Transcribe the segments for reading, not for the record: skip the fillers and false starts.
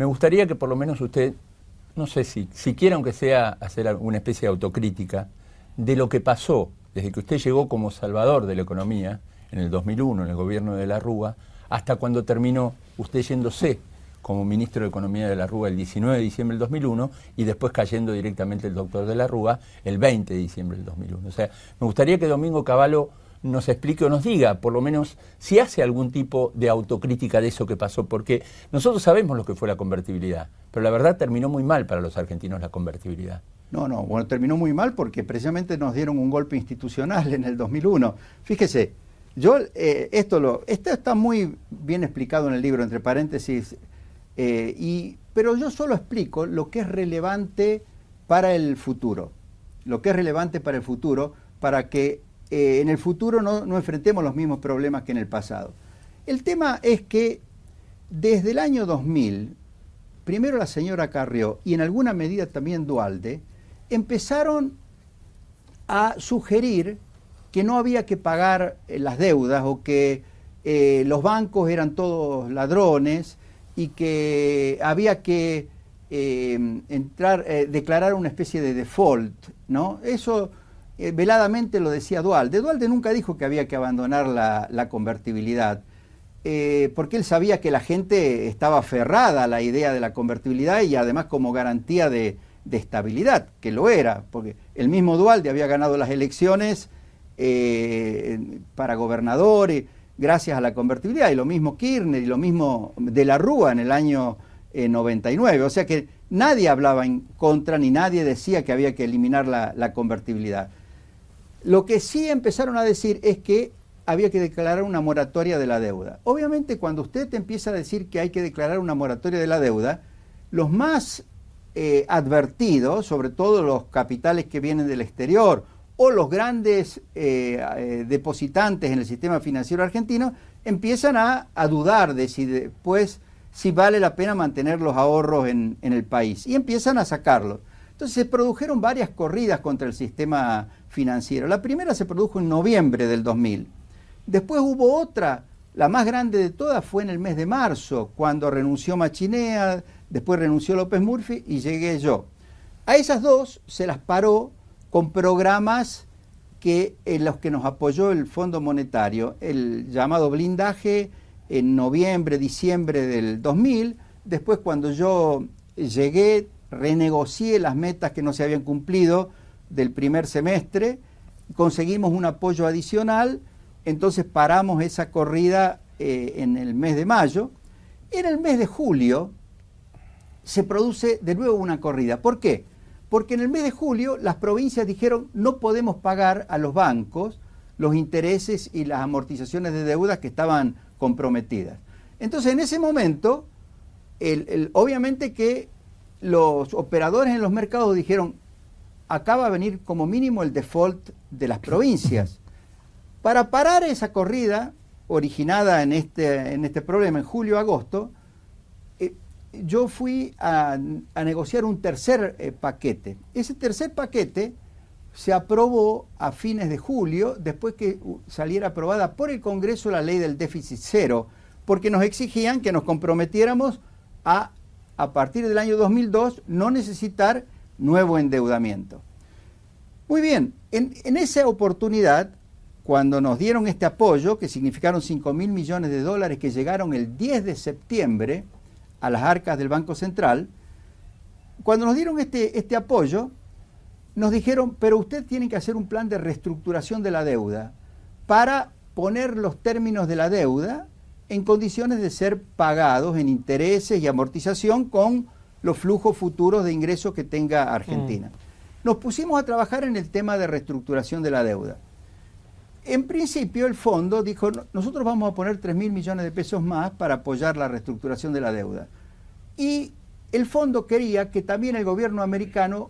Me gustaría que por lo menos usted, no sé si siquiera aunque sea hacer una especie de autocrítica de lo que pasó desde que usted llegó como salvador de la economía en el 2001, en el gobierno de la Rúa, hasta cuando terminó usted yéndose como ministro de Economía de la Rúa el 19 de diciembre del 2001 y después cayendo directamente el doctor de la Rúa el 20 de diciembre del 2001. O sea, me gustaría que Domingo Cavallo nos explique o nos diga, por lo menos, si hace algún tipo de autocrítica de eso que pasó, porque nosotros sabemos lo que fue la convertibilidad, pero la verdad terminó muy mal para los argentinos la convertibilidad. No, bueno, terminó muy mal porque precisamente nos dieron un golpe institucional en el 2001. Fíjese, esto está muy bien explicado en el libro, entre paréntesis, pero yo solo explico lo que es relevante para el futuro, para que en el futuro no enfrentemos los mismos problemas que en el pasado. El tema es que desde el año 2000, primero la señora Carrió y en alguna medida también Duhalde, empezaron a sugerir que no había que pagar las deudas o que los bancos eran todos ladrones y que había que declarar una especie de default, ¿no? Eso veladamente lo decía Duhalde. Duhalde nunca dijo que había que abandonar la convertibilidad, porque él sabía que la gente estaba aferrada a la idea de la convertibilidad y además como garantía de estabilidad, que lo era, porque el mismo Duhalde había ganado las elecciones para gobernador gracias a la convertibilidad, y lo mismo Kirchner y lo mismo de la Rúa en el año 99, o sea que nadie hablaba en contra ni nadie decía que había que eliminar la convertibilidad. Lo que sí empezaron a decir es que había que declarar una moratoria de la deuda. Obviamente cuando usted te empieza a decir que hay que declarar una moratoria de la deuda, los más advertidos, sobre todo los capitales que vienen del exterior o los grandes depositantes en el sistema financiero argentino, empiezan a dudar de si vale la pena mantener los ahorros en el país y empiezan a sacarlos. Entonces se produjeron varias corridas contra el sistema financiero. La primera se produjo en noviembre del 2000. Después hubo otra, la más grande de todas fue en el mes de marzo, cuando renunció Machinea, después renunció López Murphy y llegué yo. A esas dos se las paró con programas en los que nos apoyó el Fondo Monetario, el llamado blindaje en noviembre, diciembre del 2000. Después cuando yo llegué, renegocié las metas que no se habían cumplido del primer semestre, conseguimos un apoyo adicional, entonces paramos esa corrida en el mes de mayo. En el mes de julio se produce de nuevo una corrida. ¿Por qué? Porque en el mes de julio las provincias dijeron no podemos pagar a los bancos los intereses y las amortizaciones de deudas que estaban comprometidas. Entonces en ese momento, obviamente que los operadores en los mercados dijeron acá va a venir como mínimo el default de las provincias. Para parar esa corrida originada en este problema en julio-agosto, yo fui a negociar un tercer paquete. Ese tercer paquete se aprobó a fines de julio, después que saliera aprobada por el Congreso la ley del déficit cero, porque nos exigían que nos comprometiéramos a partir del año 2002, no necesitar nuevo endeudamiento. Muy bien, en esa oportunidad, cuando nos dieron este apoyo, que significaron 5.000 millones de dólares que llegaron el 10 de septiembre a las arcas del Banco Central, cuando nos dieron este apoyo, nos dijeron, pero usted tiene que hacer un plan de reestructuración de la deuda para poner los términos de la deuda en condiciones de ser pagados en intereses y amortización con los flujos futuros de ingresos que tenga Argentina. Nos pusimos a trabajar en el tema de reestructuración de la deuda. En principio el fondo dijo, nosotros vamos a poner 3.000 millones de pesos más para apoyar la reestructuración de la deuda. Y el fondo quería que también el gobierno americano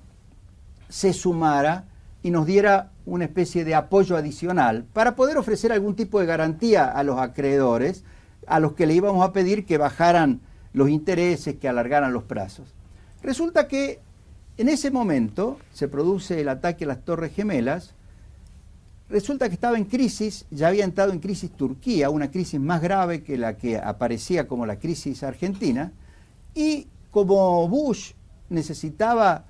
se sumara y nos diera una especie de apoyo adicional para poder ofrecer algún tipo de garantía a los acreedores, a los que le íbamos a pedir que bajaran los intereses, que alargaran los plazos. Resulta que en ese momento se produce el ataque a las Torres Gemelas. Resulta que estaba en crisis, ya había entrado en crisis Turquía, una crisis más grave que la que aparecía como la crisis argentina, y como Bush necesitaba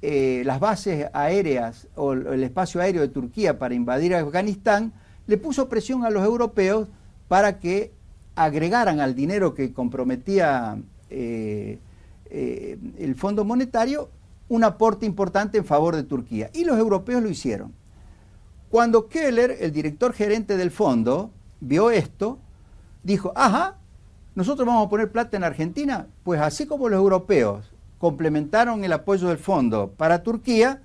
las bases aéreas o el espacio aéreo de Turquía para invadir Afganistán, le puso presión a los europeos para que agregaran al dinero que comprometía el Fondo Monetario un aporte importante en favor de Turquía. Y los europeos lo hicieron. Cuando Keller, el director gerente del fondo, vio esto, dijo, ajá, nosotros vamos a poner plata en Argentina, pues así como los europeos complementaron el apoyo del fondo para Turquía,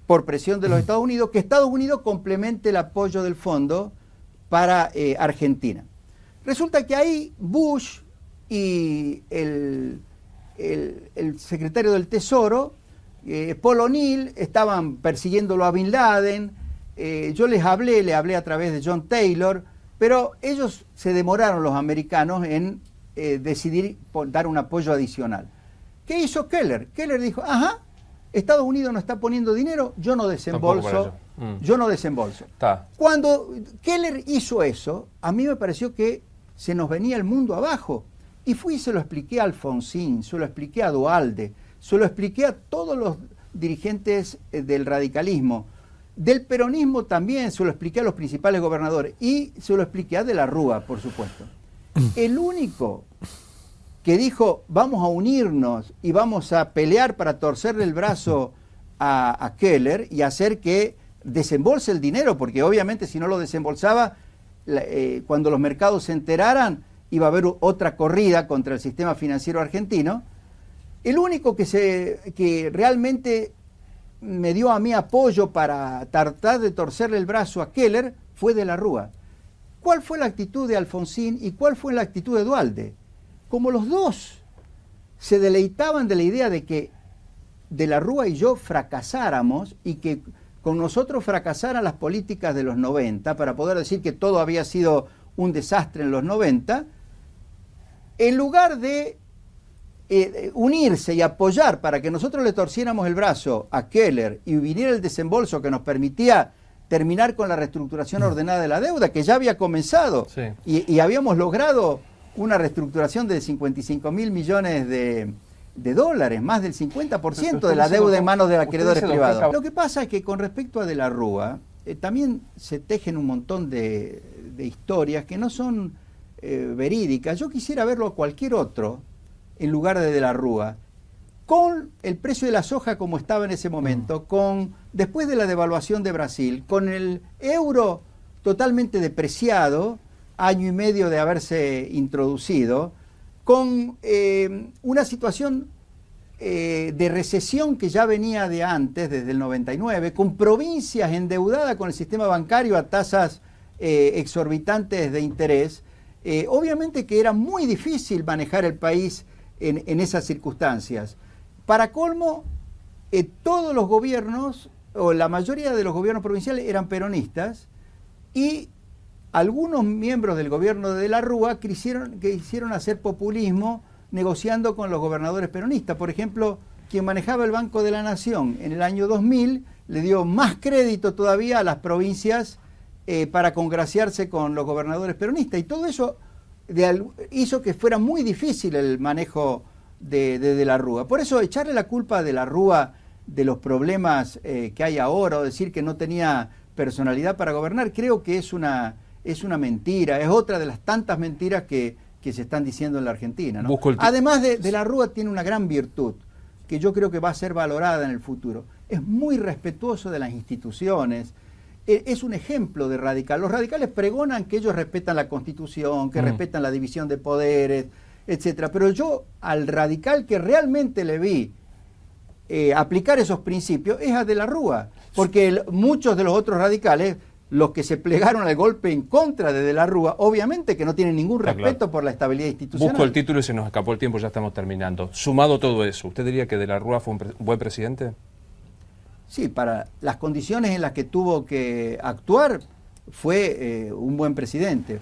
por presión de los Estados Unidos, que Estados Unidos complemente el apoyo del fondo para Argentina. Resulta que ahí Bush y el secretario del Tesoro, Paul O'Neill, estaban persiguiéndolo a Bin Laden. Yo le hablé a través de John Taylor, pero ellos se demoraron, los americanos, en decidir dar un apoyo adicional. ¿Qué hizo Keller? Keller dijo, ajá, Estados Unidos no está poniendo dinero, yo no desembolso. Yo no desembolso. Cuando Keller hizo eso, a mí me pareció que se nos venía el mundo abajo. Y fui y se lo expliqué a Alfonsín, se lo expliqué a Duhalde, se lo expliqué a todos los dirigentes del radicalismo. Del peronismo también se lo expliqué a los principales gobernadores y se lo expliqué a De la Rúa, por supuesto. El único que dijo, vamos a unirnos y vamos a pelear para torcerle el brazo a Keller y hacer que desembolse el dinero, porque obviamente si no lo desembolsaba, cuando los mercados se enteraran, iba a haber otra corrida contra el sistema financiero argentino. El único que realmente me dio a mí apoyo para tratar de torcerle el brazo a Keller fue De la Rúa. ¿Cuál fue la actitud de Alfonsín y cuál fue la actitud de Duhalde? Como los dos se deleitaban de la idea de que De la Rúa y yo fracasáramos y que con nosotros fracasaran las políticas de los 90, para poder decir que todo había sido un desastre en los 90, en lugar de unirse y apoyar para que nosotros le torciéramos el brazo a Keller y viniera el desembolso que nos permitía terminar con la reestructuración ordenada de la deuda, que ya había comenzado, sí. y habíamos logrado una reestructuración de 55.000 millones de dólares, más del 50% de la deuda en manos de acreedores privados. Lo que pasa es que con respecto a De la Rúa, también se tejen un montón de historias que no son verídicas. Yo quisiera verlo a cualquier otro en lugar de la Rúa, con el precio de la soja como estaba en ese momento, después de la devaluación de Brasil, con el euro totalmente depreciado, año y medio de haberse introducido, con una situación de recesión que ya venía de antes, desde el 99, con provincias endeudadas con el sistema bancario a tasas exorbitantes de interés. Obviamente que era muy difícil manejar el país en esas circunstancias. Para colmo, todos los gobiernos, o la mayoría de los gobiernos provinciales eran peronistas, y algunos miembros del gobierno de la Rúa quisieron hacer populismo negociando con los gobernadores peronistas. Por ejemplo, quien manejaba el Banco de la Nación en el año 2000 le dio más crédito todavía a las provincias para congraciarse con los gobernadores peronistas. Y todo eso hizo que fuera muy difícil el manejo de la Rúa. Por eso echarle la culpa a De la Rúa de los problemas que hay ahora, o decir que no tenía personalidad para gobernar, creo que es una mentira, es otra de las tantas mentiras que se están diciendo en la Argentina, ¿no? Además de la Rúa tiene una gran virtud, que yo creo que va a ser valorada en el futuro. Es muy respetuoso de las instituciones, es un ejemplo de radical. Los radicales pregonan que ellos respetan la Constitución, que respetan la división de poderes, etcétera. Pero yo al radical que realmente le vi aplicar esos principios es a De la Rúa, porque muchos de los otros radicales, los que se plegaron al golpe en contra de la Rúa, obviamente que no tienen ningún respeto por la estabilidad institucional. Busco el título y se nos escapó el tiempo, ya estamos terminando. Sumado todo eso, ¿usted diría que De la Rúa fue un buen presidente? Sí, para las condiciones en las que tuvo que actuar, fue un buen presidente.